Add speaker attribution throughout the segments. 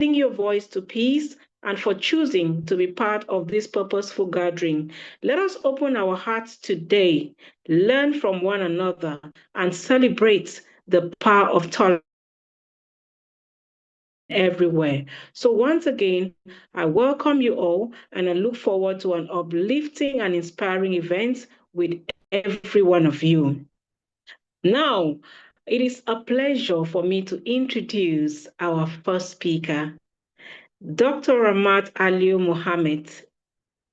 Speaker 1: your voice to peace and for choosing to be part of this purposeful gathering. Let us open our hearts today, learn from one another, and celebrate the power of tolerance everywhere. So once again, I welcome you all and I look forward to an uplifting and inspiring event with every one of you. Now, it is a pleasure for me to introduce our first speaker, Dr. Ramat Aliu Mohammed.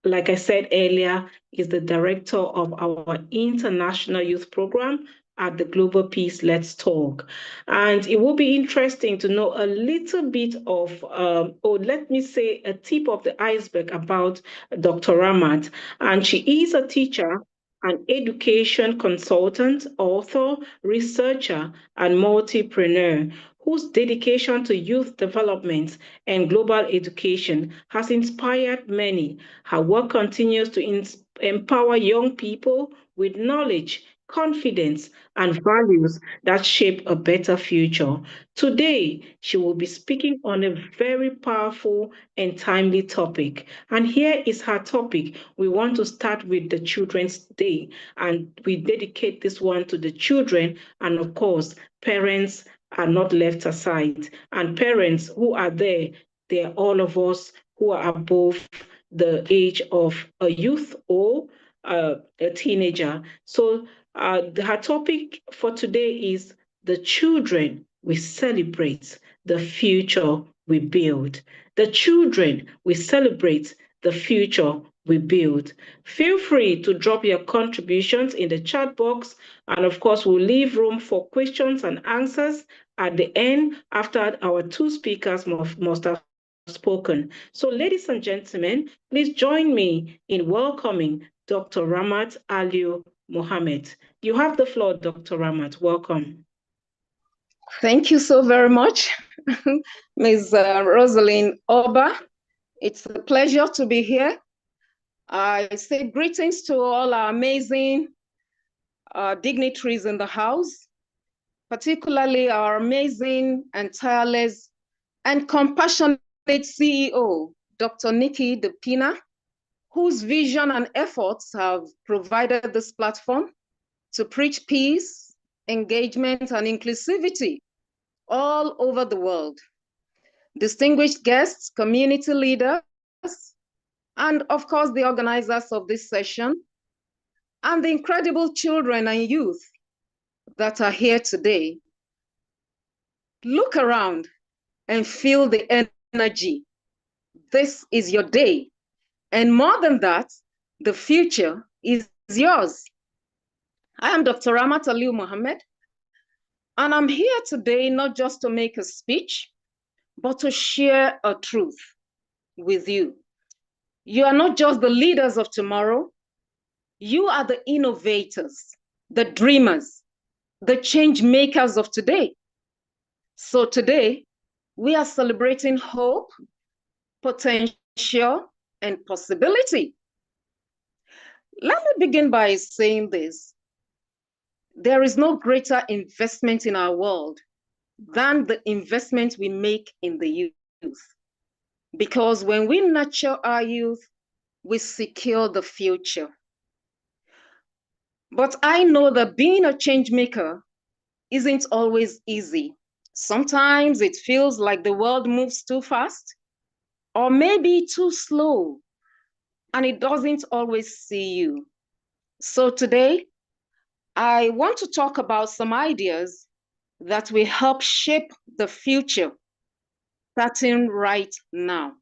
Speaker 1: Like I said earlier, is the director of our International Youth Program at the Global Peace Let's Talk. And it will be interesting to know a little bit of, or let me say, a tip of the iceberg about Dr. Ramat. And she is a teacher, an education consultant, author, researcher, and multipreneur whose dedication to youth development and global education has inspired many. Her work continues to empower young people with knowledge, confidence, and values that shape a better future. Today, she will be speaking on a very powerful and timely topic. And here is her topic. We want to start with the Children's Day, and we dedicate this one to the children, and of course, parents are not left aside. And parents who are there, they're all of us who are above the age of a youth or a teenager. So her topic for today is the children we celebrate, the future we build. The children we celebrate, the future we build. Feel free to drop your contributions in the chat box. And of course, we'll leave room for questions and answers at the end after our two speakers must have spoken. So, ladies and gentlemen, please join me in welcoming Dr. Ramat Aliu Mohammed. You have the floor, Dr. Ramat. Welcome.
Speaker 2: Thank you so very much, Ms. Rosalind Oba. It's a pleasure to be here. I say greetings to all our amazing dignitaries in the house, particularly our amazing and tireless and compassionate CEO, Dr. Nikki DePina, whose vision and efforts have provided this platform to preach peace, engagement, and inclusivity all over the world. Distinguished guests, community leaders, and of course, the organizers of this session, and the incredible children and youth that are here today. Look around and feel the energy. This is your day. And more than that, the future is yours. I am Dr. Ramat Aliu Mohammed, and I'm here today not just to make a speech, but to share a truth with you. You are not just the leaders of tomorrow, you are the innovators, the dreamers, the change makers of today. So today, we are celebrating hope, potential, and possibility. Let me begin by saying this. There is no greater investment in our world than the investment we make in the youth. Because when we nurture our youth, we secure the future. But I know that being a change maker isn't always easy. Sometimes it feels like the world moves too fast or maybe too slow, and it doesn't always see you. So today, I want to talk about some ideas that will help shape the future, starting right now.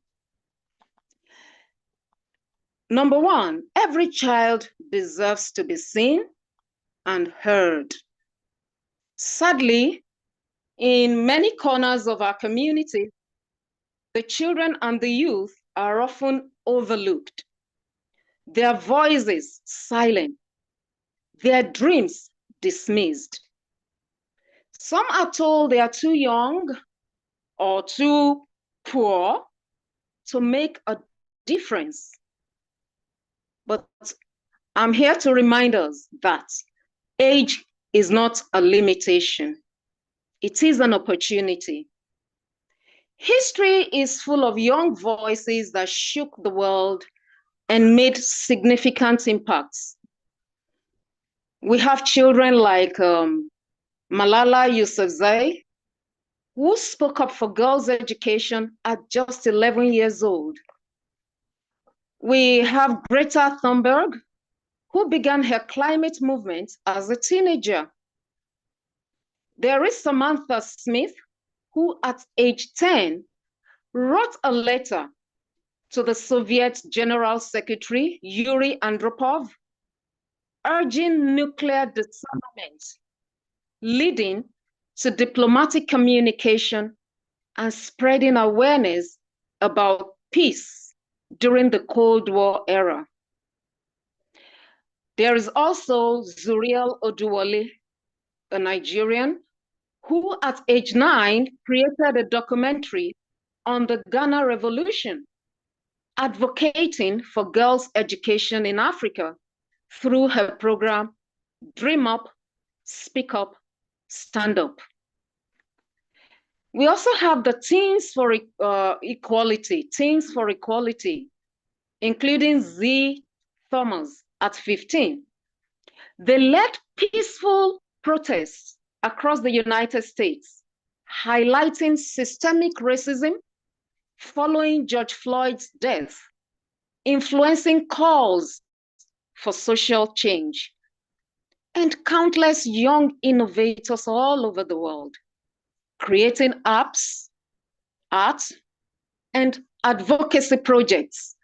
Speaker 2: Number one, every child deserves to be seen and heard. Sadly, in many corners of our community, the children and the youth are often overlooked, their voices silent, their dreams dismissed. Some are told they are too young or too poor to make a difference. But I'm here to remind us that age is not a limitation. It is an opportunity. History is full of young voices that shook the world and made significant impacts. We have children like Malala Yousafzai, who spoke up for girls' education at just 11 years old. We have Greta Thunberg, who began her climate movement as a teenager. There is Samantha Smith, who at age 10 wrote a letter to the Soviet General Secretary, Yuri Andropov, urging nuclear disarmament, leading to diplomatic communication and spreading awareness about peace during the Cold War era. There is also Zuriel Oduwole, a Nigerian, who at age 9 created a documentary on the Ghana Revolution, advocating for girls' education in Africa through her program, Dream Up, Speak Up, Stand Up. We also have the Teens for Equality, including Z. Thomas at 15. They led peaceful protests across the United States, highlighting systemic racism following George Floyd's death, influencing calls for social change, and countless young innovators all over the world, creating apps, art, and advocacy projects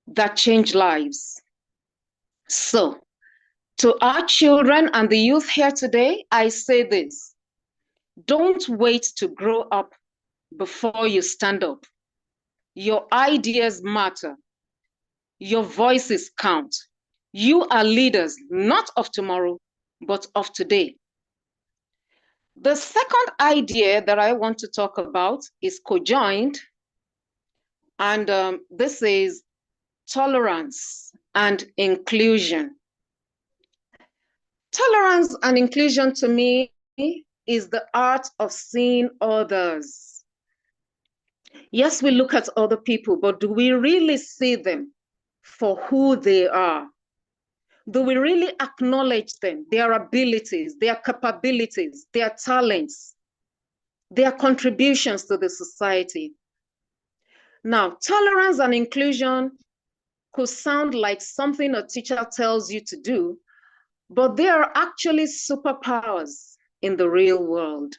Speaker 2: that change lives. So, to our children and the youth here today, I say this: don't wait to grow up before you stand up. Your ideas matter. Your voices count. You are leaders, not of tomorrow, but of today. The second idea that I want to talk about is cojoined, and this is tolerance and inclusion. Tolerance and inclusion to me is the art of seeing others. Yes, we look at other people, but do we really see them for who they are? Do we really acknowledge them, their abilities, their capabilities, their talents, their contributions to the society? Now, tolerance and inclusion could sound like something a teacher tells you to do, but they are actually superpowers in the real world.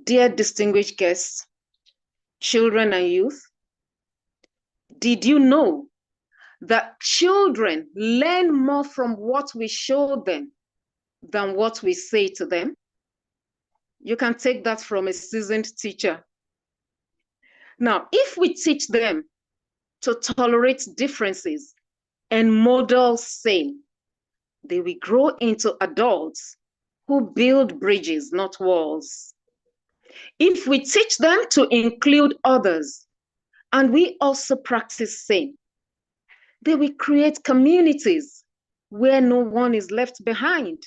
Speaker 2: Dear distinguished guests, children and youth, did you know that children learn more from what we show them than what we say to them? You can take that from a seasoned teacher. Now, if we teach them to tolerate differences and model same, they will grow into adults who build bridges, not walls. If we teach them to include others, and we also practice same, they will create communities where no one is left behind.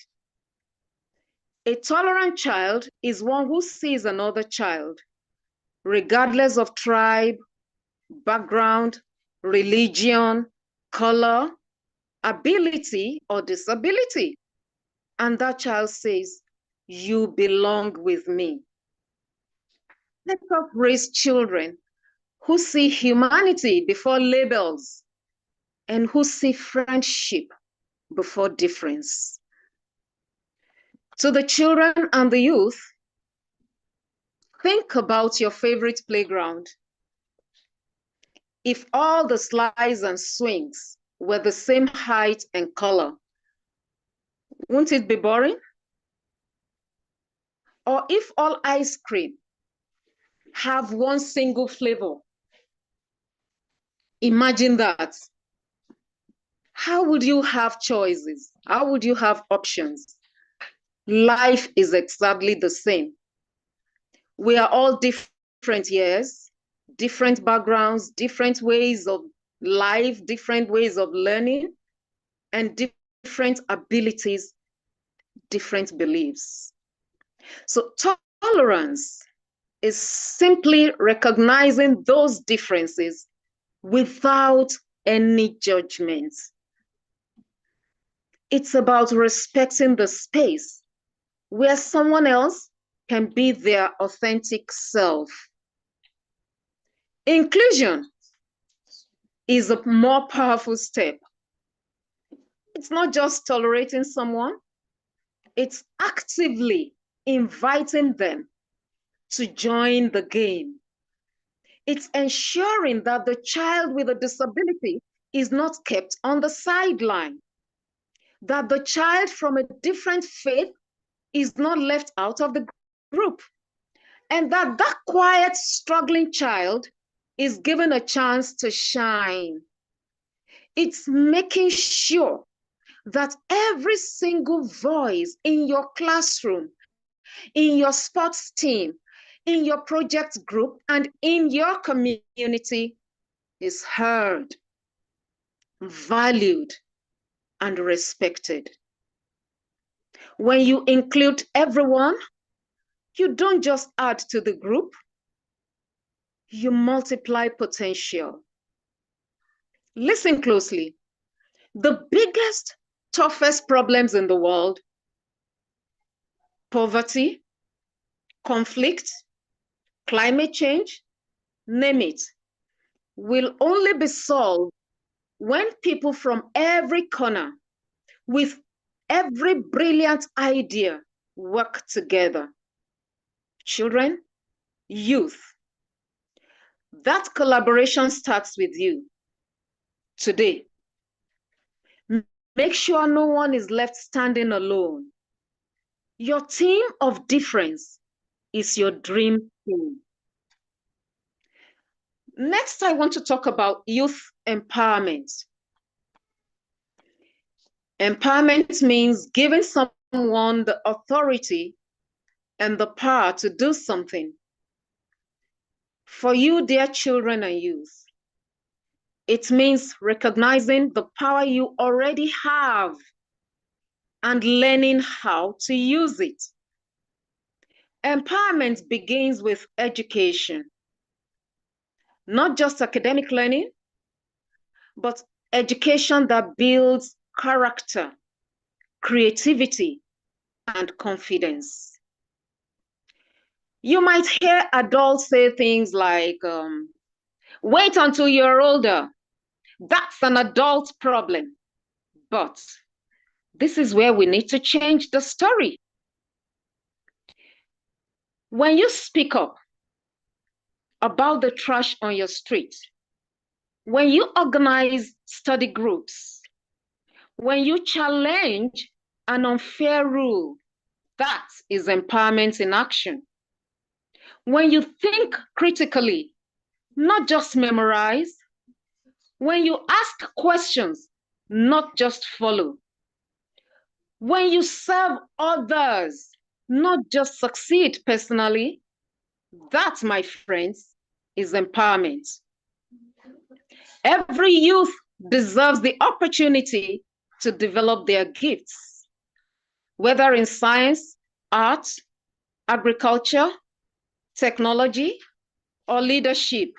Speaker 2: A tolerant child is one who sees another child, regardless of tribe, background, religion, color, ability, or disability. And that child says, "You belong with me." Let us raise children who see humanity before labels and who see friendship before difference. To the children and the youth, think about your favorite playground. If all the slides and swings were the same height and color, wouldn't it be boring? Or if all ice cream have one single flavor, imagine that. How would you have choices? How would you have options? Life is exactly the same. We are all different, yes, different backgrounds, different ways of life, different ways of learning, and different abilities, different beliefs. So tolerance is simply recognizing those differences without any judgment. It's about respecting the space where someone else can be their authentic self. Inclusion is a more powerful step. It's not just tolerating someone, it's actively inviting them to join the game. It's ensuring that the child with a disability is not kept on the sideline, that the child from a different faith is not left out of the group, and that that quiet, struggling child is given a chance to shine. It's making sure that every single voice in your classroom, in your sports team, in your project group, and in your community is heard, valued, and respected. When you include everyone, you don't just add to the group, you multiply potential. Listen closely. The biggest, toughest problems in the world, poverty, conflict, climate change, name it, will only be solved when people from every corner with every brilliant idea work together. Children, youth, that collaboration starts with you today. Make sure no one is left standing alone. Your team of difference is your dream team. Next, I want to talk about youth empowerment. Empowerment means giving someone the authority and the power to do something. For you, dear children and youth, it means recognizing the power you already have and learning how to use it. Empowerment begins with education, not just academic learning, but education that builds character, creativity, and confidence. You might hear adults say things like, wait until you're older. That's an adult problem. But this is where we need to change the story. When you speak up about the trash on your street, when you organize study groups, when you challenge an unfair rule, that is empowerment in action. When you think critically, not just memorize, when you ask questions, not just follow, when you serve others, not just succeed personally, that, my friends, is empowerment. Every youth deserves the opportunity to develop their gifts, whether in science, art, agriculture, technology, or leadership.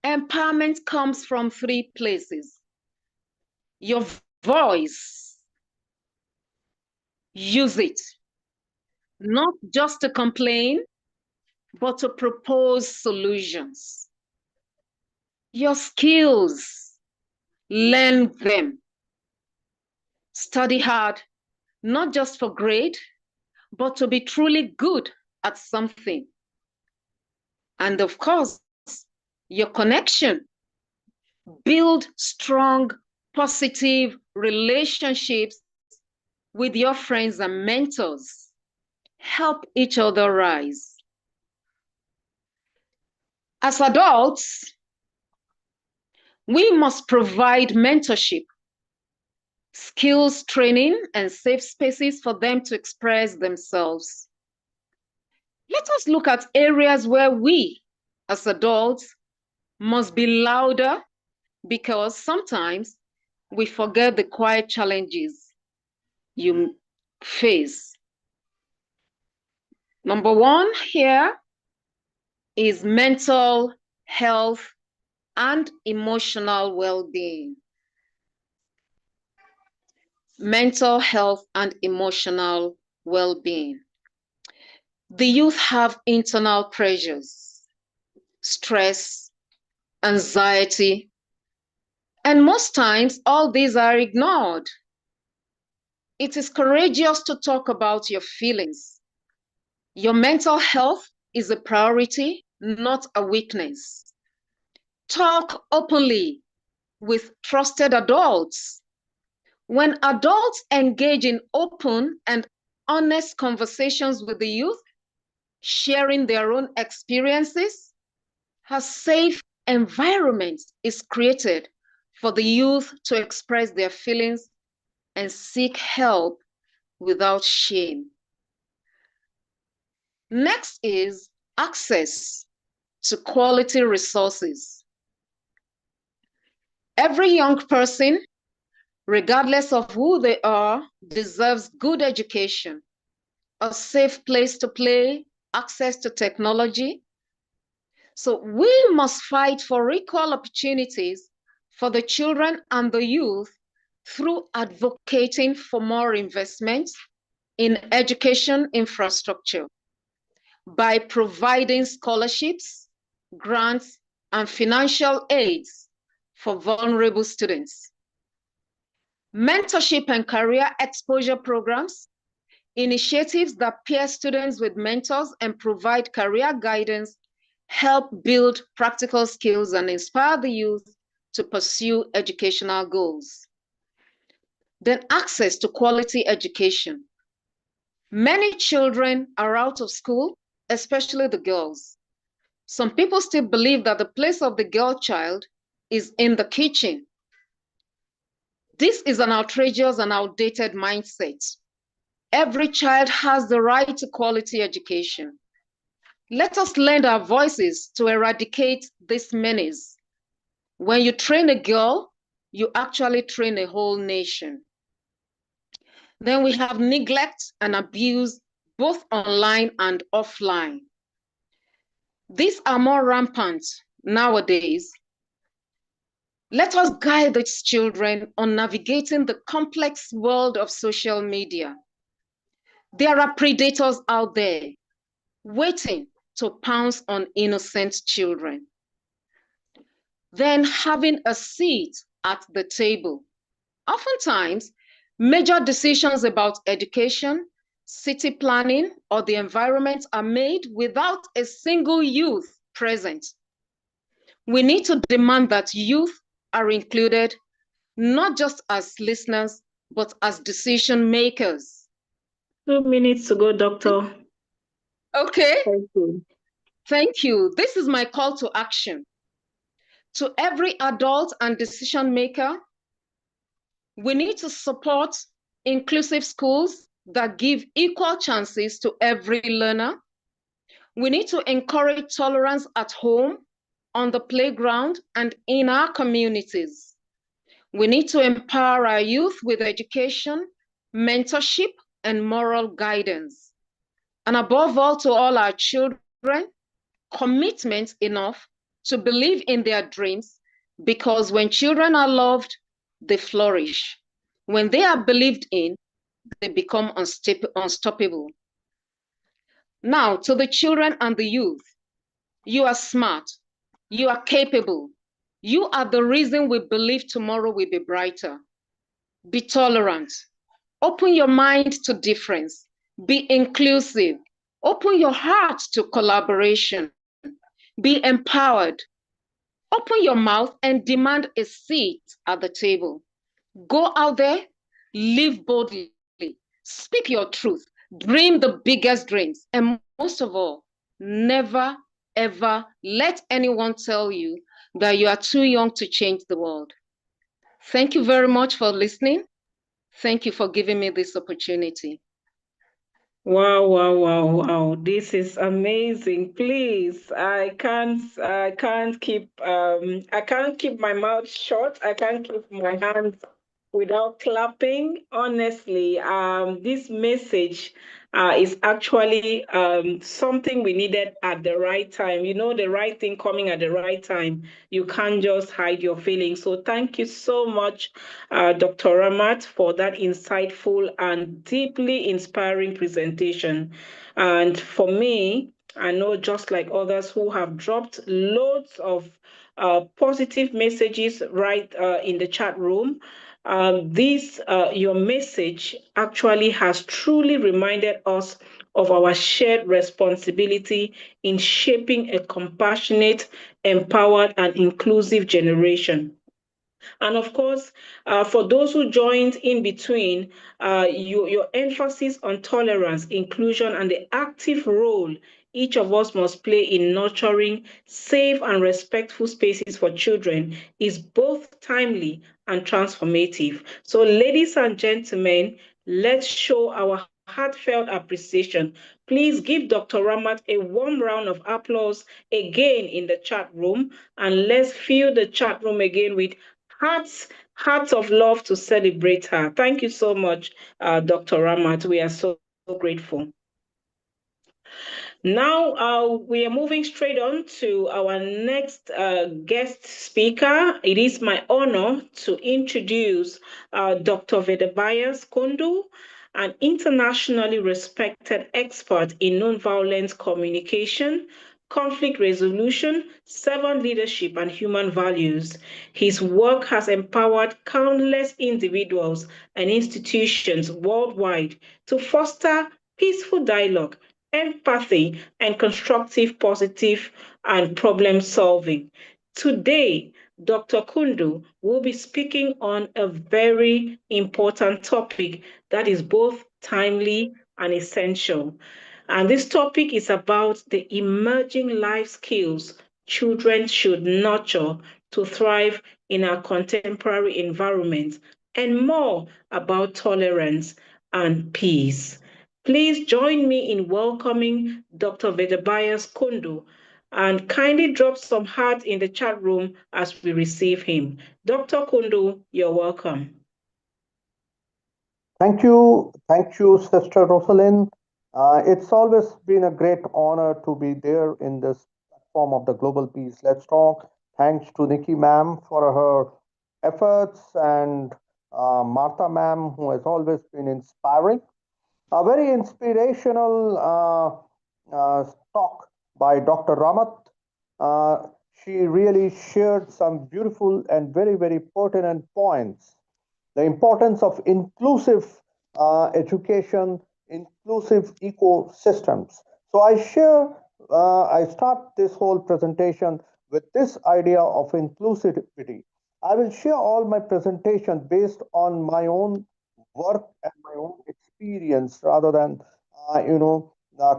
Speaker 2: Empowerment comes from three places. Your voice, use it, not just to complain, but to propose solutions. Your skills, learn them. Study hard, not just for grade, but to be truly good at something. And of course, your connection. Build strong, positive relationships with your friends and mentors. Help each other rise. As adults, we must provide mentorship, skills training, and safe spaces for them to express themselves. Let us look at areas where we, as adults, must be louder, because sometimes we forget the quiet challenges you face. Number one here is mental health and emotional well-being. Mental health and emotional well-being. The youth have internal pressures, stress, anxiety, and most times all these are ignored. It is courageous to talk about your feelings. Your mental health is a priority, not a weakness. Talk openly with trusted adults. When adults engage in open and honest conversations with the youth, sharing their own experiences, a safe environment is created for the youth to express their feelings and seek help without shame. Next is access to quality resources. Every young person, regardless of who they are, deserves good education, a safe place to play, access to technology. So we must fight for equal opportunities for the children and the youth through advocating for more investment in education infrastructure, by providing scholarships, grants, and financial aids for vulnerable students. Mentorship and career exposure programs, initiatives that pair students with mentors and provide career guidance, help build practical skills and inspire the youth to pursue educational goals. Then access to quality education. Many children are out of school, especially the girls. Some people still believe that the place of the girl child is in the kitchen. This is an outrageous and outdated mindset. Every child has the right to quality education. Let us lend our voices to eradicate this menace. When you train a girl, you actually train a whole nation. Then we have neglect and abuse, both online and offline. These are more rampant nowadays. Let us guide these children on navigating the complex world of social media. There are predators out there waiting to pounce on innocent children. Then having a seat at the table. Oftentimes, major decisions about education, city planning, or the environment are made without a single youth present. We need to demand that youth are included, not just as listeners, but as decision makers.
Speaker 1: 2 minutes to go, doctor.
Speaker 2: Okay,
Speaker 1: Thank you.
Speaker 2: thank you. This is my call to action. To every adult and decision maker, we need to support inclusive schools that give equal chances to every learner. We need to encourage tolerance at home, on the playground, and in our communities. We need to empower our youth with education, mentorship, and moral guidance. And above all, to all our children, commitment enough to believe in their dreams, because when children are loved, they flourish. When they are believed in, they become unstoppable. Now, to the children and the youth, you are smart, you are capable, you are the reason we believe tomorrow will be brighter. Be tolerant, open your mind to difference, be inclusive, open your heart to collaboration, be empowered, open your mouth and demand a seat at the table. Go out there, live boldly, speak your truth, dream the biggest dreams, and most of all, never, ever let anyone tell you that you are too young to change the world. Thank you very much for listening. Thank you for giving me this opportunity.
Speaker 1: Wow, wow, wow, wow. This is amazing. Please, I can't keep my mouth shut. I can't keep my hands without clapping. Honestly, this message is actually something we needed at the right time. You know, the right thing coming at the right time. You can't just hide your feelings. So thank you so much, Dr. Ramat, for that insightful and deeply inspiring presentation. And for me, I know just like others who have dropped loads of positive messages right in the chat room, this your message actually has truly reminded us of our shared responsibility in shaping a compassionate, empowered, and inclusive generation. And of course, for those who joined in between, your emphasis on tolerance, inclusion, and the active role each of us must play in nurturing safe and respectful spaces for children is both timely and transformative. So, ladies and gentlemen, let's show our heartfelt appreciation. Please give Dr. Ramat a warm round of applause again in the chat room, and let's fill the chat room again with hearts of love to celebrate her. Thank you so much, Dr. Ramat. We are so grateful. Now, we are moving straight on to our next guest speaker. It is my honor to introduce Dr. Vedabayas Kundu, an internationally respected expert in nonviolent communication, conflict resolution, servant leadership, and human values. His work has empowered countless individuals and institutions worldwide to foster peaceful dialogue, empathy, and constructive, positive, and problem solving. Today, Dr. Kundu will be speaking on a very important topic that is both timely and essential. And this topic is about the emerging life skills children should nurture to thrive in our contemporary environment, and more about tolerance and peace. Please join me in welcoming Dr. Vedabayas Kundu and kindly drop some heart in the chat room as we receive him. Dr. Kundu, you're welcome.
Speaker 3: Thank you, Sister Rosalind. It's always been a great honor to be there in this platform of the Global Peace Let's Talk. Thanks to Nikki ma'am for her efforts and Martha ma'am, who has always been inspiring. A very inspirational talk by Dr. Ramat. She really shared some beautiful and very pertinent points. The importance of inclusive education, inclusive ecosystems. So I start this whole presentation with this idea of inclusivity. I will share all my presentation based on my own work and my own experience rather than,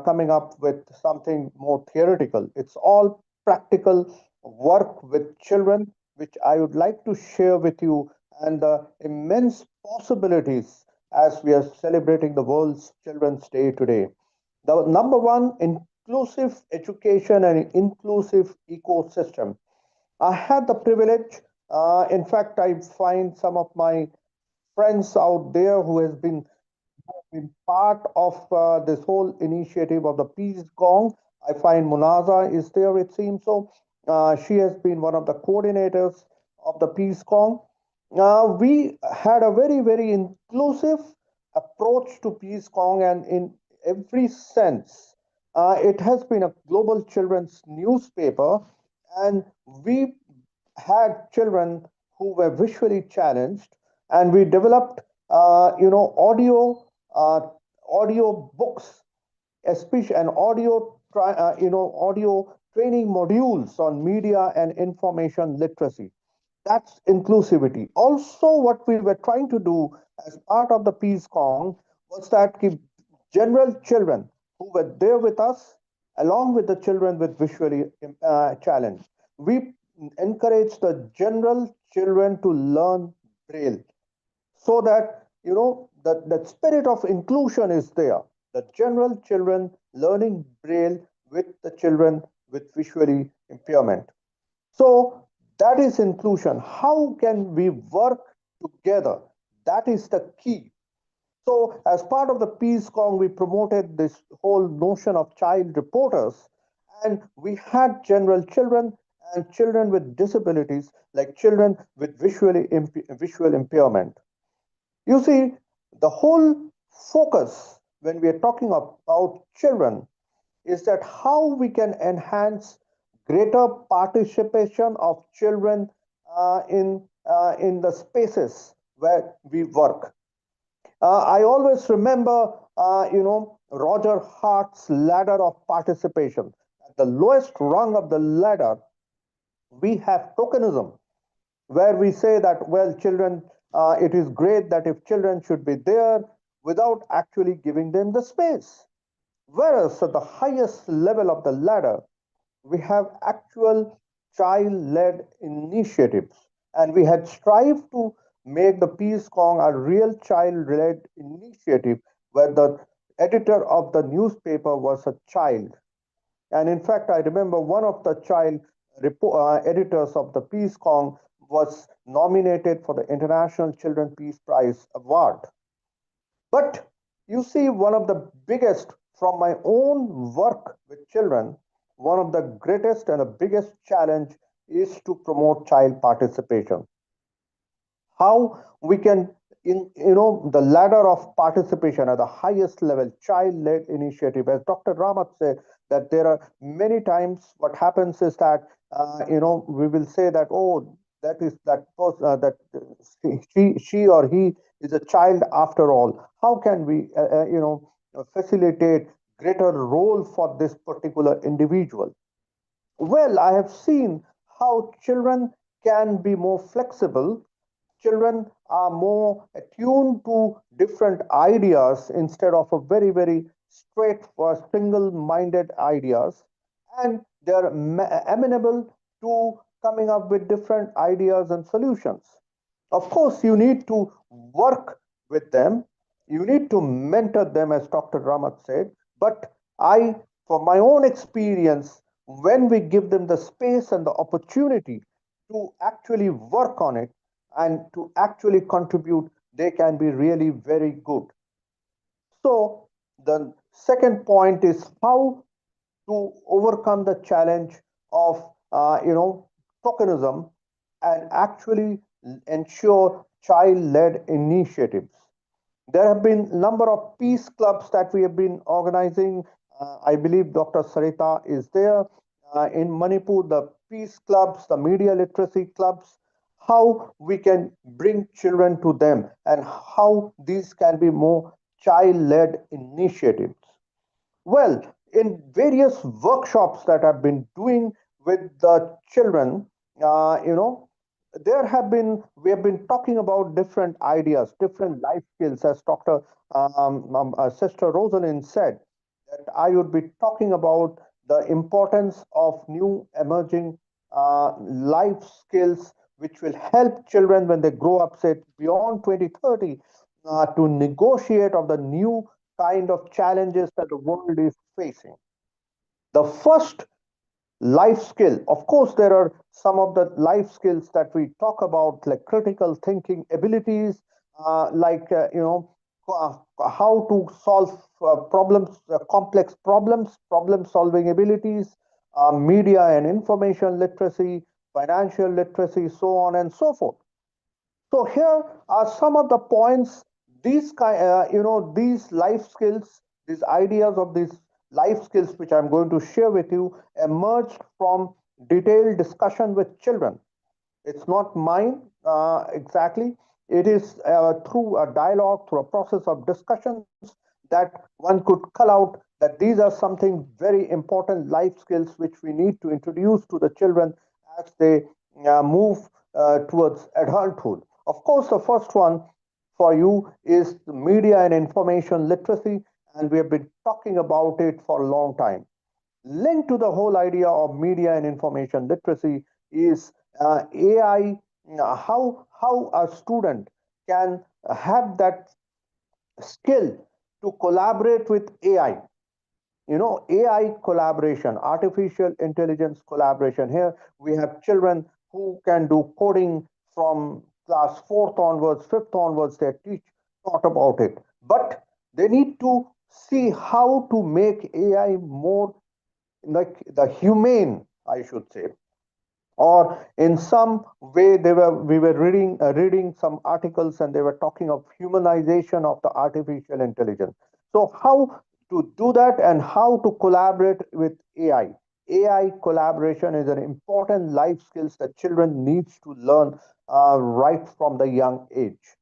Speaker 3: coming up with something more theoretical. It's all practical work with children, which I would like to share with you, and the immense possibilities as we are celebrating the World's Children's Day today. The number one, inclusive education and inclusive ecosystem. I had the privilege, in fact, I find some of my friends out there who has been part of this whole initiative of the Peace Gong. I find Munaza is there, it seems so. She has been one of the coordinators of the Peace Gong. We had a very inclusive approach to Peace Gong, and in every sense, it has been a global children's newspaper, and we had children who were visually challenged, and we developed, uh, audio books, especially and audio training modules on media and information literacy. That's inclusivity. Also, what we were trying to do as part of the Peace Kong was that general children who were there with us, along with the children with visually challenged, we encourage the general children to learn Braille, so that that spirit of inclusion is there, the general children learning Braille with the children with visually impairment. So that is inclusion. How can we work together? That is the key. So, as part of the Peace Kong, we promoted this whole notion of child reporters, and we had general children and children with disabilities, like children with visual impairment. You see, the whole focus when we are talking about children is that how we can enhance greater participation of children in the spaces where we work. I always remember, Roger Hart's ladder of participation. At the lowest rung of the ladder, we have tokenism, where we say that, well, children, it is great that if children should be there without actually giving them the space. Whereas at the highest level of the ladder, we have actual child led initiatives. And we had strived to make the Peace Kong a real child led initiative where the editor of the newspaper was a child. And in fact, I remember one of the child editors of the Peace Kong was nominated for the International Children Peace Prize Award. But you see, one of the biggest from my own work with children, one of the greatest and the biggest challenge is to promote child participation. How we can, the ladder of participation at the highest level, child-led initiative, as Dr. Ramat said, that there are many times what happens is that, we will say that, oh, that she or he is a child after all. How can we, facilitate greater role for this particular individual? Well, I have seen how children can be more flexible. Children are more attuned to different ideas instead of a very, very straight or single minded ideas. And they're amenable to coming up with different ideas and solutions. Of course, you need to work with them. You need to mentor them, as Dr. Ramat said. But from my own experience, when we give them the space and the opportunity to actually work on it and to actually contribute, they can be really very good. So, the second point is how to overcome the challenge of tokenism and actually ensure child-led initiatives. There have been a number of peace clubs that we have been organizing. I believe Dr. Sarita is there. In Manipur, the peace clubs, the media literacy clubs, how we can bring children to them and how these can be more child-led initiatives. Well, in various workshops that I've been doing with the children, there have been we have been talking about different ideas, different life skills, as Dr. Sister Rosalind said, that I would be talking about the importance of new emerging life skills, which will help children when they grow up, say beyond 2030, to negotiate of the new kind of challenges that the world is facing. The first life skill, of course, there are some of the life skills that we talk about, like critical thinking abilities, how to solve problems, complex problems, problem solving abilities, media and information literacy, financial literacy, so on and so forth. So here are some of the points. These life skills, these ideas of these life skills, which I'm going to share with you, emerged from detailed discussion with children. It's not mine exactly. It is through a dialogue, through a process of discussions, that one could cull out that these are something very important life skills which we need to introduce to the children as they move towards adulthood. Of course, the first one for you is the media and information literacy, and we have been talking about it for a long time. Linked to the whole idea of media and information literacy is AI. How a student can have that skill to collaborate with AI. AI collaboration, artificial intelligence collaboration. Here we have children who can do coding from class fourth onwards, fifth onwards. They teach taught about it. but they need to see how to make AI more like the humane, I should say, or in some way we were reading some articles and they were talking of humanization of the artificial intelligence. So how to do that and how to collaborate with AI collaboration is an important life skills that children needs to learn right from the young age.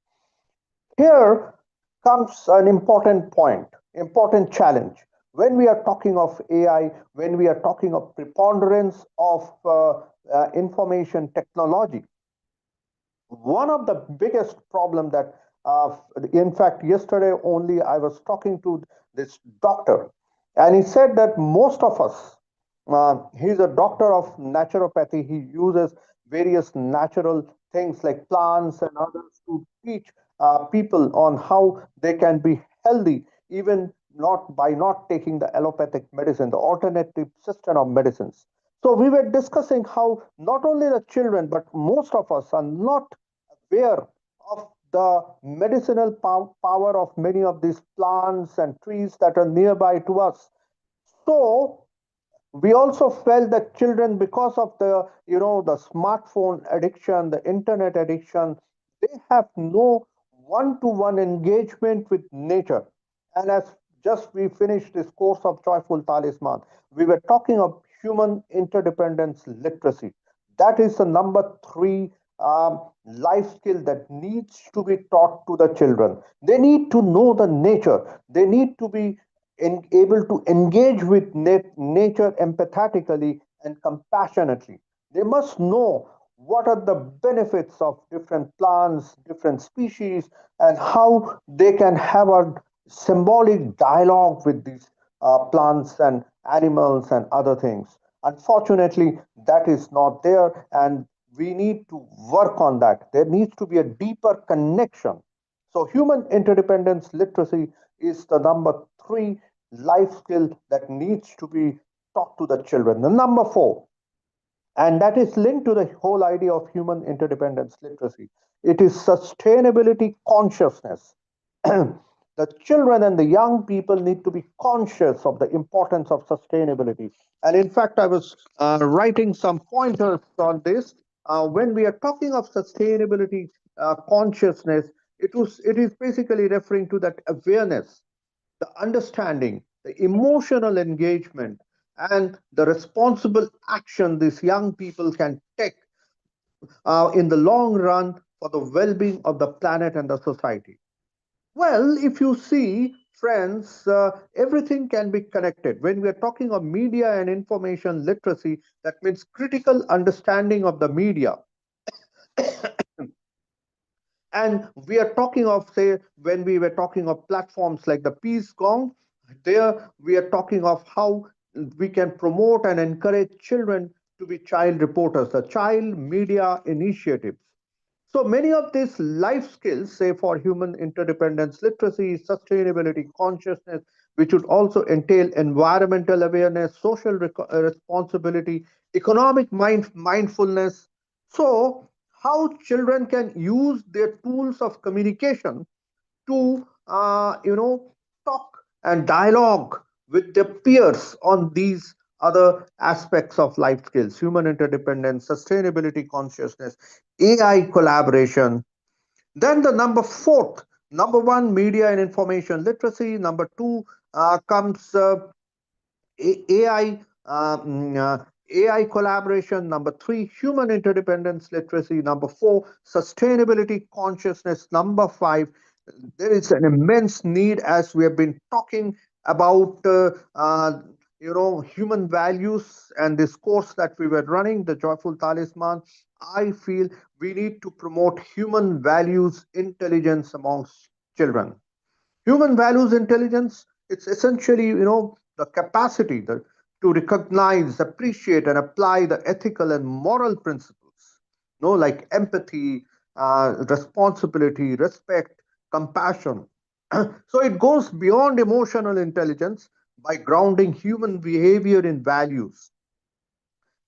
Speaker 3: Here comes an important point, important challenge. When we are talking of AI, when we are talking of preponderance of information technology, one of the biggest problem that, in fact, yesterday only I was talking to this doctor, and he said that most of us, he's a doctor of naturopathy. He uses various natural things like plants and others to teach people on how they can be healthy, even not by not taking the allopathic medicine, the alternative system of medicines. So we were discussing how not only the children, but most of us are not aware of the medicinal power of many of these plants and trees that are nearby to us. So we also felt that children, because of the smartphone addiction, the internet addiction, they have no one-to-one engagement with nature. And as just we finished this course of Joyful Talisman, we were talking of human interdependence literacy. That is the number three life skill that needs to be taught to the children. They need to know the nature. They need to be able to engage with nature empathetically and compassionately. They must know what are the benefits of different plants, different species, and how they can have a symbolic dialogue with these plants and animals and other things. Unfortunately, that is not there, and we need to work on that. There needs to be a deeper connection. So, human interdependence literacy is the number three life skill that needs to be taught to the children. The number four, and that is linked to the whole idea of human interdependence literacy, it is sustainability consciousness. The children and the young people need to be conscious of the importance of sustainability. And in fact, I was writing some pointers on this. When we are talking of sustainability consciousness, it is basically referring to that awareness, the understanding, the emotional engagement, and the responsible action these young people can take in the long run for the well being of the planet and the society. Well, if you see, friends, everything can be connected. When we are talking of media and information literacy, that means critical understanding of the media. And we are talking of, say, when we were talking of platforms like the Peace Gong, there we are talking of how we can promote and encourage children to be child reporters, the child media initiatives. So many of these life skills, say for human interdependence literacy, sustainability consciousness, which would also entail environmental awareness, social responsibility, economic mindfulness. So, how children can use their tools of communication to, talk and dialogue with their peers on these other aspects of life skills: human interdependence, sustainability consciousness, AI collaboration. Then the number fourth, number one, media and information literacy. Number two comes AI, AI collaboration. Number three, human interdependence literacy. Number four, sustainability consciousness. Number five, there is an immense need, as we have been talking about, human values, and this course that we were running, the Joyful Talisman. I feel we need to promote human values intelligence amongst children. Human values intelligence, it's essentially, the capacity to recognize, appreciate, and apply the ethical and moral principles, like empathy, responsibility, respect, compassion. So it goes beyond emotional intelligence by grounding human behavior in values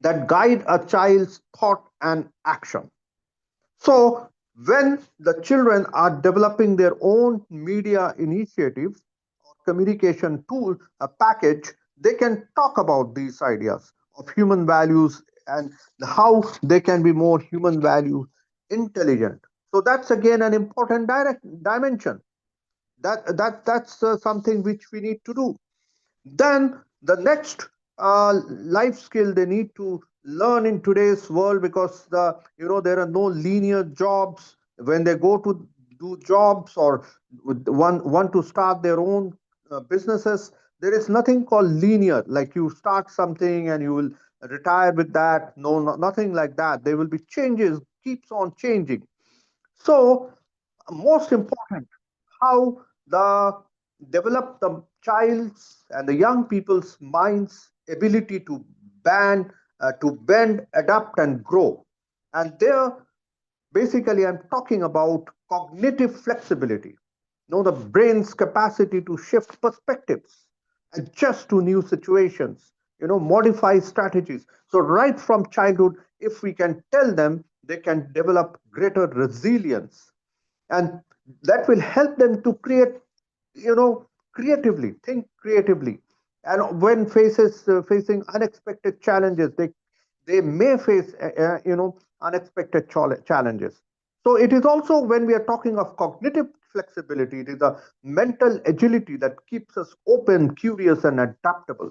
Speaker 3: that guide a child's thought and action. So When the children are developing their own media initiative or communication tool, a package, they can talk about these ideas of human values and how they can be more human value intelligent. So that's again an important direct dimension. That's something which we need to do. Then the next life skill they need to learn in today's world, because there are no linear jobs when they go to do jobs, or want to start their own businesses. There is nothing called linear, like you start something and you will retire with that. No, nothing like that. There will be changes, keeps on changing. So most important, how the develop the child's and the young people's minds ability to bend, adapt, and grow. And there, basically, I'm talking about cognitive flexibility. The brain's capacity to shift perspectives, adjust to new situations, modify strategies. So right from childhood, if we can tell them, they can develop greater resilience, and that will help them to create, creatively, think creatively. And when facing unexpected challenges, they may face unexpected challenges. So it is also, when we are talking of cognitive flexibility, it is a mental agility that keeps us open, curious, and adaptable.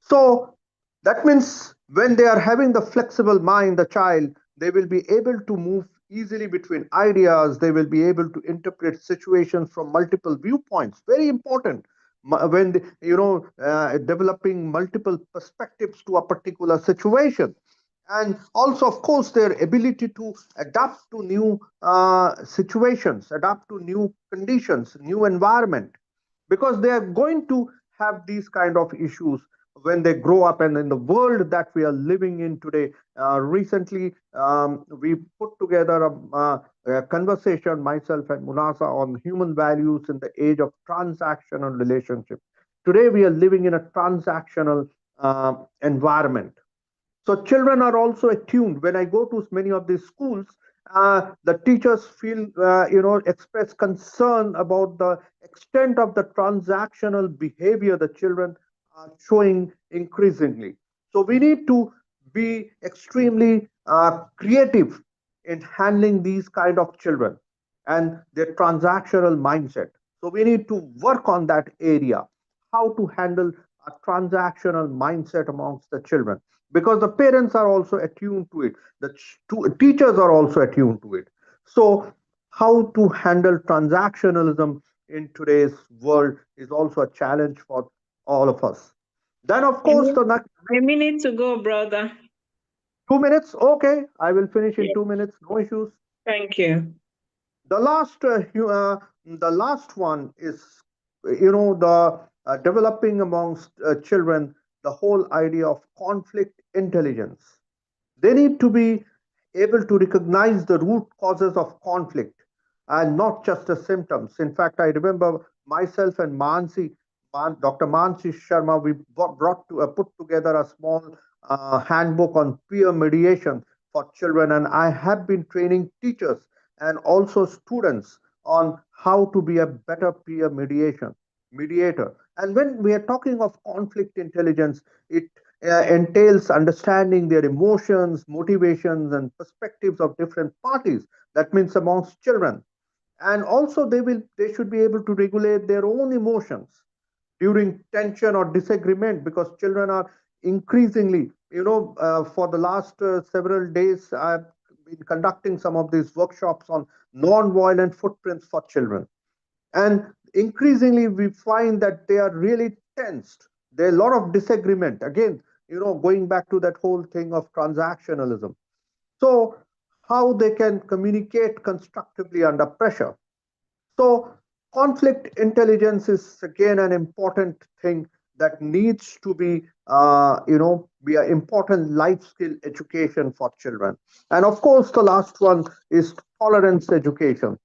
Speaker 3: So that means when they are having the flexible mind, the child, they will be able to move easily between ideas. They will be able to interpret situations from multiple viewpoints. Very important. When developing multiple perspectives to a particular situation, and also, of course, their ability to adapt to new situations, adapt to new conditions, new environment, because they are going to have these kind of issues when they grow up. And in the world that we are living in today, recently we put together a conversation, myself and Munasa, on human values in the age of transactional relationship. Today we are living in a transactional environment. So children are also attuned. When I go to many of these schools, the teachers feel, express concern about the extent of the transactional behavior the children are showing increasingly. So we need to be extremely creative in handling these kind of children and their transactional mindset. So we need to work on that area, how to handle a transactional mindset amongst the children, because the parents are also attuned to it, the teachers are also attuned to it. So how to handle transactionalism in today's world is also a challenge for all of us. Then of
Speaker 1: A
Speaker 3: course
Speaker 1: min-
Speaker 3: the next
Speaker 1: a minute to go, brother.
Speaker 3: 2 minutes. Okay, I will finish in
Speaker 1: Yes.
Speaker 3: 2 minutes, no issues.
Speaker 1: Thank you.
Speaker 3: The last one is, the developing amongst children, the whole idea of conflict intelligence. They need to be able to recognize the root causes of conflict and not just the symptoms. In fact, I remember myself and Dr. Mansi Sharma, we put together a small handbook on peer mediation for children, and I have been training teachers and also students on how to be a better peer mediator. And when we are talking of conflict intelligence, it entails understanding their emotions, motivations, and perspectives of different parties. That means amongst children. And also they should be able to regulate their own emotions during tension or disagreement, because children are increasingly, for the last several days, I've been conducting some of these workshops on non-violent footprints for children. And increasingly we find that they are really tensed. There are a lot of disagreement, again, going back to that whole thing of transactionalism. So how they can communicate constructively under pressure. So conflict intelligence is again an important thing that needs to be an important life skill education for children. And of course the last one is tolerance education.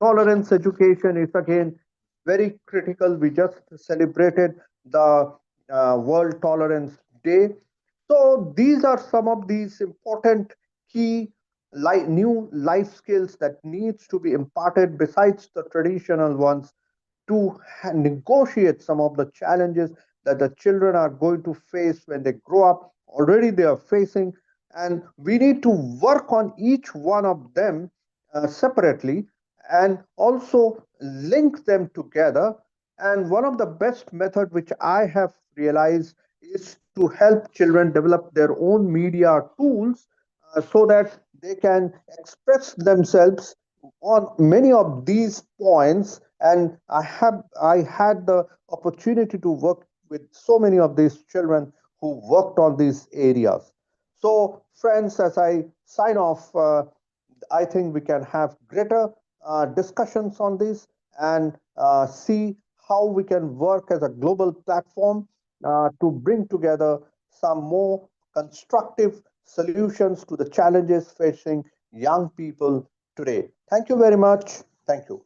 Speaker 3: Tolerance education is again very critical. We just celebrated the World Tolerance Day. So these are some of these important key new life skills that needs to be imparted besides the traditional ones to negotiate some of the challenges that the children are going to face when they grow up. Already they are facing, and we need to work on each one of them separately and also link them together. And one of the best method which I have realized is to help children develop their own media tools so that they can express themselves on many of these points. And I had the opportunity to work with so many of these children who worked on these areas. So friends, as I sign off, I think we can have greater discussions on this and see how we can work as a global platform to bring together some more constructive solutions to the challenges facing young people today. Thank you very much. Thank you.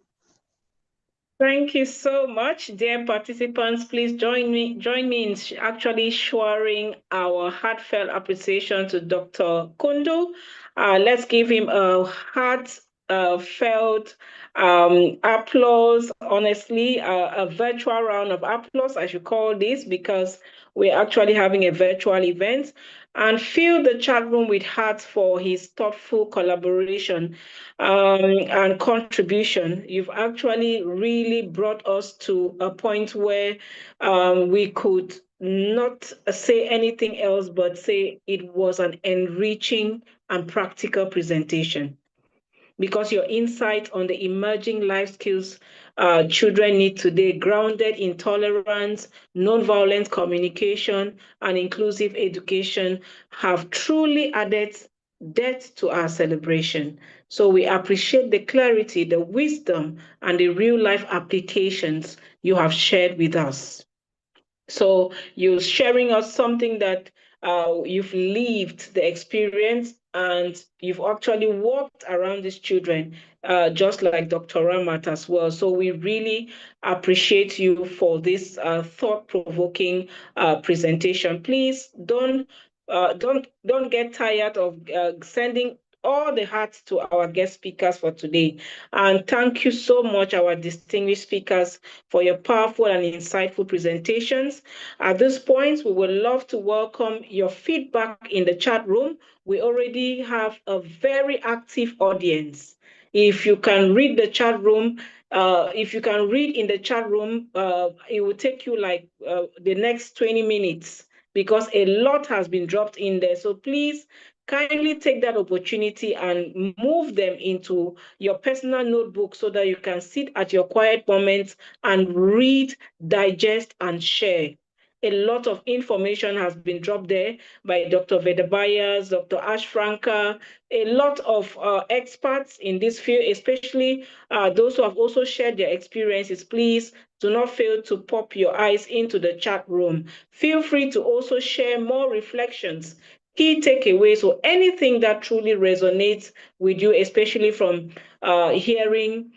Speaker 1: Thank you so much, dear participants. Please join me in actually showering our heartfelt appreciation to Dr. Kundo. Let's give him a heartfelt applause. Honestly, a virtual round of applause, I should call this, because we're actually having a virtual event. And fill the chat room with hearts for his thoughtful collaboration and contribution. You've actually really brought us to a point where we could not say anything else but say it was an enriching and practical presentation, because your insight on the emerging life skills children need today, grounded in tolerance, nonviolent communication, and inclusive education, have truly added depth to our celebration. So we appreciate the clarity, the wisdom, and the real life applications you have shared with us. So you're sharing us something that you've lived the experience, and you've actually walked around these children, just like Dr. Ramat as well. So we really appreciate you for this thought-provoking presentation. Please don't get tired of sending all the hearts to our guest speakers for today. And thank you so much, our distinguished speakers, for your powerful and insightful presentations. At this point, we would love to welcome your feedback in the chat room. We already have a very active audience. If you can read the chat room, if you can read in the chat room, it will take you like the next 20 minutes, because a lot has been dropped in there. So please kindly take that opportunity and move them into your personal notebook so that you can sit at your quiet moments and read, digest, and share. A lot of information has been dropped there by Dr. Vedabayas, Dr. Ash Franka, a lot of experts in this field, especially those who have also shared their experiences. Please do not fail to pop your eyes into the chat room. Feel free to also share more reflections, key takeaways, or anything that truly resonates with you, especially from hearing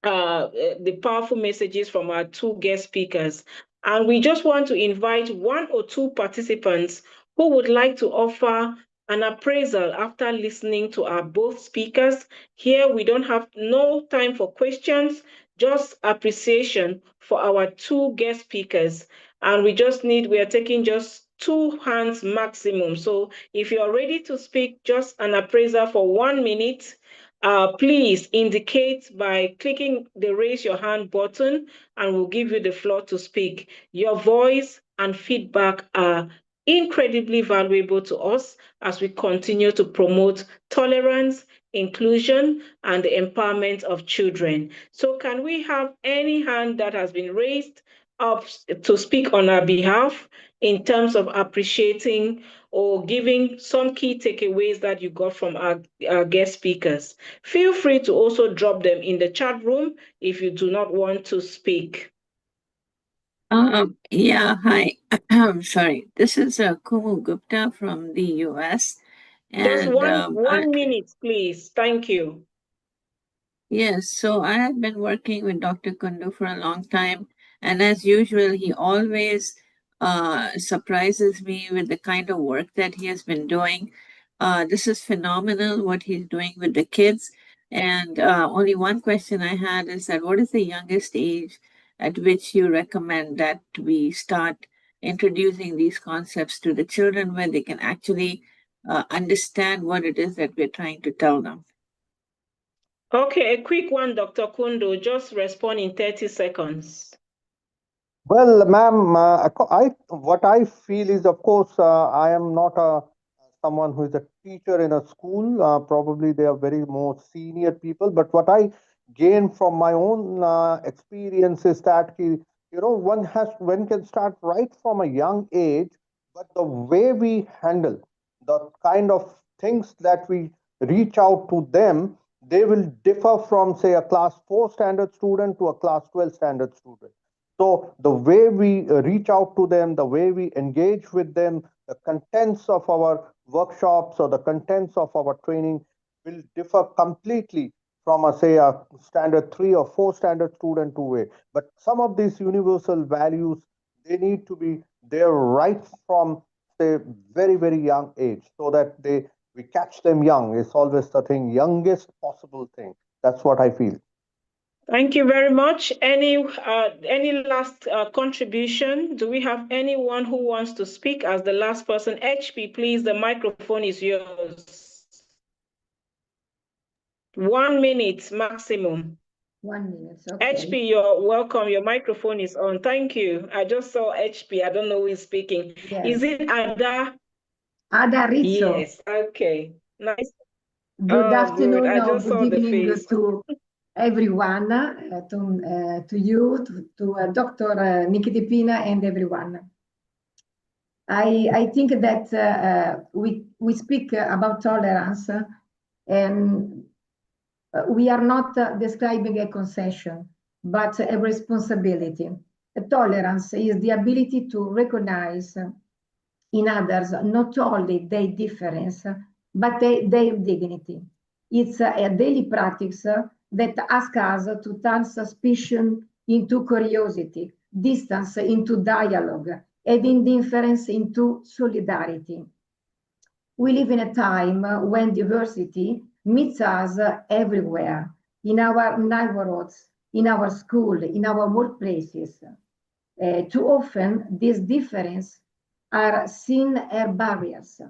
Speaker 1: the powerful messages from our two guest speakers. And we just want to invite one or two participants who would like to offer an appraisal after listening to our both speakers. Here, we don't have no time for questions, just appreciation for our two guest speakers. And we are taking just two hands maximum. So if you're ready to speak, just an appraisal for 1 minute. Please indicate by clicking the raise your hand button, and we'll give you the floor to speak. Your voice and feedback are incredibly valuable to us as we continue to promote tolerance, inclusion, and the empowerment of children. So can we have any hand that has been raised up to speak on our behalf in terms of appreciating or giving some key takeaways that you got from our guest speakers? Feel free to also drop them in the chat room if you do not want to speak.
Speaker 4: Yeah, hi. I'm sorry. This is Kumu Gupta from the US.
Speaker 1: Just
Speaker 4: And
Speaker 1: one minute, please. Thank you.
Speaker 4: yes, so I have been working with Dr. Kundu for a long time. And as usual, he always surprises me with the kind of work that he has been doing. This is phenomenal what he's doing with the kids. And only one question I had is that what is the youngest age at which you recommend that we start introducing these concepts to the children where they can actually understand what it is that we're trying to tell them?
Speaker 1: Okay, a quick one, Dr. Kundo. Just respond in 30 seconds.
Speaker 3: Well, ma'am, what I feel is, of course, I am not someone who is a teacher in a school. Probably they are very more senior people. But what I gain from my own experience is that one can start right from a young age, but the way we handle the kind of things that we reach out to them, they will differ from, say, a class 4 standard student to a class 12 standard student. So the way we reach out to them, the way we engage with them, the contents of our workshops or the contents of our training will differ completely from say a standard 3 or 4 standard student to a. But some of these universal values, they need to be there right from, say, very, very young age, so that we catch them young. It's always the thing, youngest possible thing. That's what I feel.
Speaker 1: Thank you very much. Any last contribution? Do we have anyone who wants to speak as the last person? HP, please, the microphone is yours. 1 minute maximum.
Speaker 5: 1 minute, okay.
Speaker 1: HP, you're welcome. Your microphone is on. Thank you. I just saw HP. I don't know who is speaking.
Speaker 5: Yes.
Speaker 1: Is it Ada?
Speaker 5: Ada Rizzo.
Speaker 1: Yes. Okay. Nice.
Speaker 5: Good afternoon
Speaker 1: Good. I
Speaker 5: or
Speaker 1: just
Speaker 5: good
Speaker 1: saw the
Speaker 5: evening
Speaker 1: face.
Speaker 5: to everyone, to you, to Dr. Nikki Dipina and everyone. I think that we speak about tolerance and we are not describing a concession, but a responsibility. A tolerance is the ability to recognize in others not only their difference, but their dignity. It's a daily practice that asks us to turn suspicion into curiosity, distance into dialogue, and indifference into solidarity. We live in a time when diversity meets us everywhere, in our neighborhoods, in our school, in our workplaces. Too often, these differences are seen as barriers.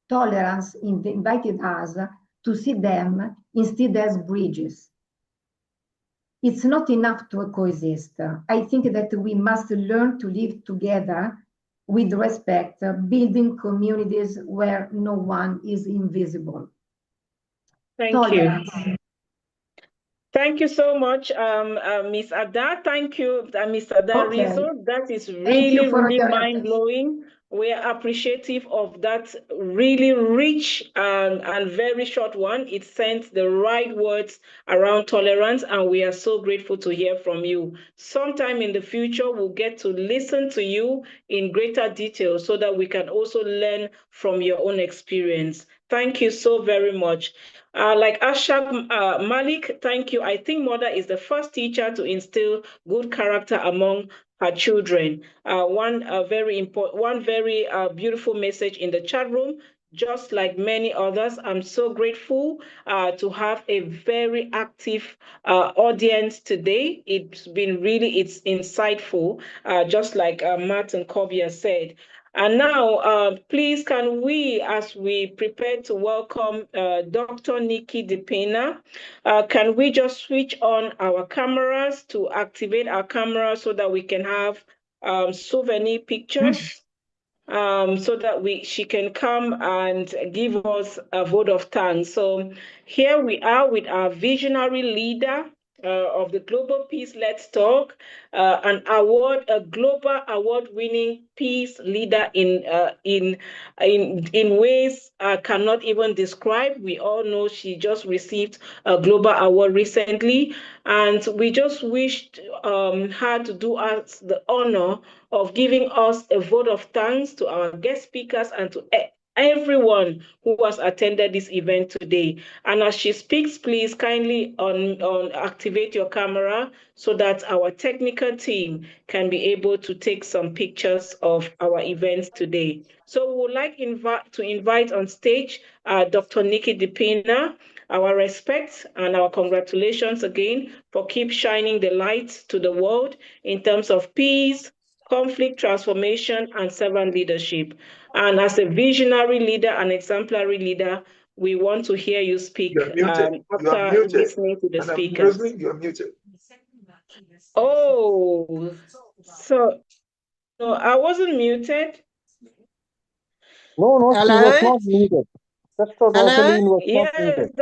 Speaker 5: Tolerance invited us to see them instead as bridges. It's not enough to coexist. I think that we must learn to live together with respect, building communities where no one is invisible.
Speaker 1: Thank
Speaker 5: Tolerance.
Speaker 1: you. Thank you so much, Miss Ada. Thank you, Mr. Darizo.
Speaker 5: Okay.
Speaker 1: That is
Speaker 5: Thank you for
Speaker 1: really
Speaker 5: your
Speaker 1: mind-blowing. We are appreciative of that really rich and very short one. It sent the right words around tolerance, and we are so grateful to hear from you. Sometime in the future, we'll get to listen to you in greater detail so that we can also learn from your own experience. Thank you so very much. Like Ashak Malik, thank you. I think mother is the first teacher to instill good character among her children. One very beautiful message in the chat room. Just like many others, I'm so grateful to have a very active audience today. It's insightful, just like Martin Kobia said. And now, please, can we, as we prepare to welcome Dr. Nikki DePena, can we just switch on our cameras to activate our cameras so that we can have souvenir pictures? So that she can come and give us a vote of thanks. So here we are with our visionary leader of the Global Peace Let's Talk, a global award-winning peace leader in ways I cannot even describe. We all know she just received a global award recently, and we just wished her to do us the honor of giving us a vote of thanks to our guest speakers and to everyone who has attended this event today. And as she speaks, please kindly activate your camera so that our technical team can be able to take some pictures of our events today. So we would like to invite on stage Dr. Nikki DePina. Our respect and our congratulations again for keep shining the light to the world in terms of peace, conflict transformation, and servant leadership. And as a visionary leader and exemplary leader, we want to hear you speak after listening to the speakers.
Speaker 6: Rosemary, you're muted.
Speaker 1: Oh, so no, I wasn't muted.
Speaker 3: No, she was not muted. Sister Rosaline was not
Speaker 1: Yes,
Speaker 3: muted.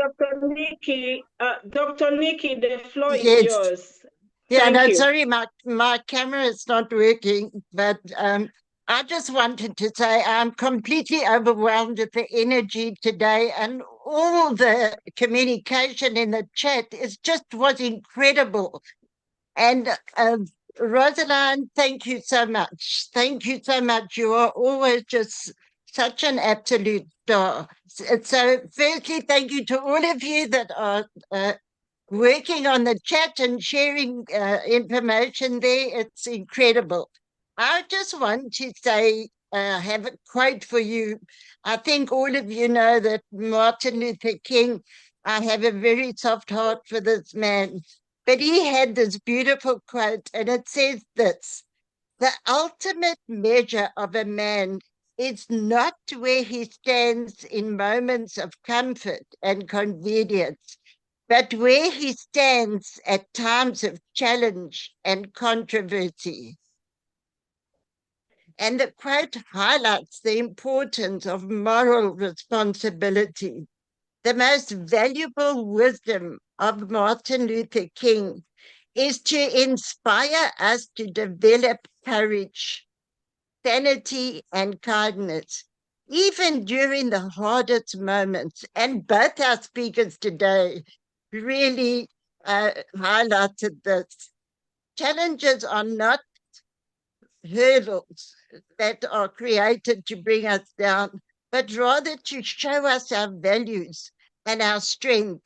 Speaker 1: Dr. Nikki, the floor is
Speaker 7: Yes.
Speaker 1: yours.
Speaker 7: Yeah,
Speaker 1: Thank
Speaker 7: no,
Speaker 1: you.
Speaker 7: sorry, my camera is not working, but I just wanted to say I'm completely overwhelmed with the energy today, and all the communication in the chat was incredible. And Rosalind, thank you so much. Thank you so much. You are always just such an absolute star. So firstly, thank you to all of you that are working on the chat and sharing information there. It's incredible. I just want to say, have a quote for you. I think all of you know that Martin Luther King, I have a very soft heart for this man, but he had this beautiful quote, and it says this: the ultimate measure of a man is not where he stands in moments of comfort and convenience, but where he stands at times of challenge and controversy. And the quote highlights the importance of moral responsibility. The most valuable wisdom of Martin Luther King is to inspire us to develop courage, sanity, and kindness, even during the hardest moments. And both our speakers today really highlighted this. Challenges are not hurdles that are created to bring us down, but rather to show us our values and our strength.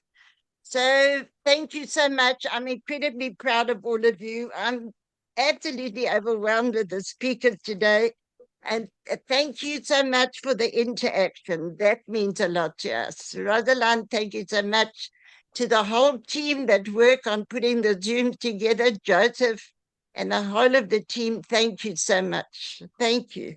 Speaker 7: So thank you so much. I'm incredibly proud of all of you. I'm absolutely overwhelmed with the speakers today. And thank you so much for the interaction. That means a lot to us. Rosalind, thank you so much to the whole team that work on putting the Zoom together. Joseph and the whole of the team, thank you so much. Thank you.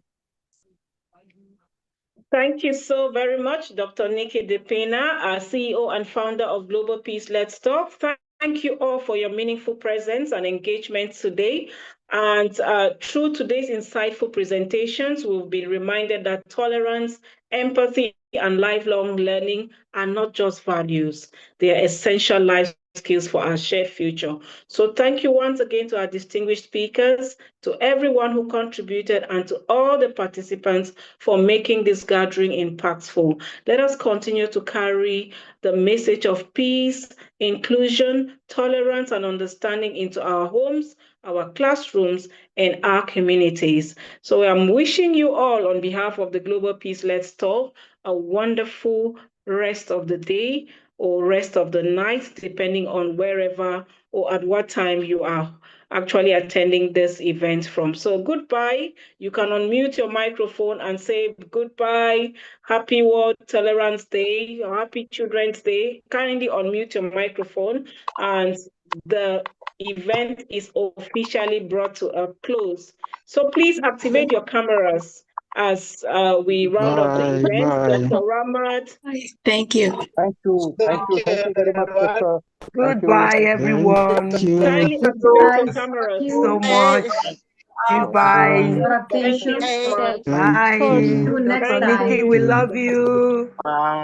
Speaker 1: Thank you so very much, Dr. Nikki DePina, our CEO and founder of Global Peace Let's Talk. Thank you all for your meaningful presence and engagement today. And through today's insightful presentations, we've been reminded that tolerance, empathy, and lifelong learning are not just values, they are essential life skills for our shared future. So thank you once again to our distinguished speakers, to everyone who contributed, and to all the participants for making this gathering impactful. Let us continue to carry the message of peace, inclusion, tolerance, and understanding into our homes, our classrooms, and our communities. So I'm wishing you all, on behalf of the Global Peace Let's Talk, a wonderful rest of the day or rest of the night, depending on wherever or at what time you are actually attending this event from. So goodbye. You can unmute your microphone and say goodbye, happy World Tolerance Day, or happy Children's Day. Kindly unmute your microphone, and the event is officially brought to a close. So please activate your cameras as we round up the event. Dr. Ramat.
Speaker 8: Thank you.
Speaker 3: Thank you. Thank you. Thank you very much, sister.
Speaker 9: Goodbye, everyone.
Speaker 8: Thank you.
Speaker 1: Kindly activate your
Speaker 5: Guys,
Speaker 1: cameras.
Speaker 5: thank
Speaker 9: So
Speaker 5: you
Speaker 9: much. Goodbye.
Speaker 5: for
Speaker 1: Thank you
Speaker 5: attention.
Speaker 1: so much.
Speaker 9: Bye.
Speaker 5: See you next
Speaker 9: Dr.
Speaker 1: Thank
Speaker 9: Nikki,
Speaker 5: time.
Speaker 9: we
Speaker 1: you.
Speaker 9: love you.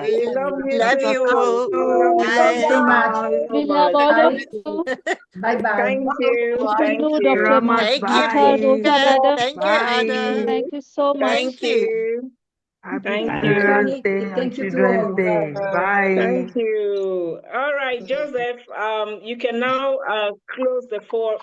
Speaker 1: We love you
Speaker 7: Love
Speaker 1: too.
Speaker 7: you all.
Speaker 1: We love
Speaker 5: Thank you
Speaker 1: you
Speaker 5: so much.
Speaker 1: so
Speaker 10: We love
Speaker 1: much.
Speaker 10: all of
Speaker 5: Bye.
Speaker 10: you.
Speaker 5: Bye-bye.
Speaker 1: Thank you.
Speaker 10: You
Speaker 1: Thank
Speaker 10: too, Dr.
Speaker 1: you.
Speaker 9: Ramat,
Speaker 7: Thank you,
Speaker 10: Nikita, Rosa,
Speaker 9: bye.
Speaker 7: Peter.
Speaker 10: madam.
Speaker 7: Thank you, Anna.
Speaker 9: Bye.
Speaker 10: Thank you so much.
Speaker 1: Thank
Speaker 7: Thank you.
Speaker 1: you.
Speaker 9: Happy
Speaker 1: Thank
Speaker 5: Thank you,
Speaker 1: you.
Speaker 9: Children's
Speaker 5: Tony.
Speaker 9: Day and
Speaker 5: Thank you to
Speaker 9: Children's
Speaker 5: all.
Speaker 9: Day. Bye.
Speaker 1: Thank you. All right, Joseph, you can now close the forum.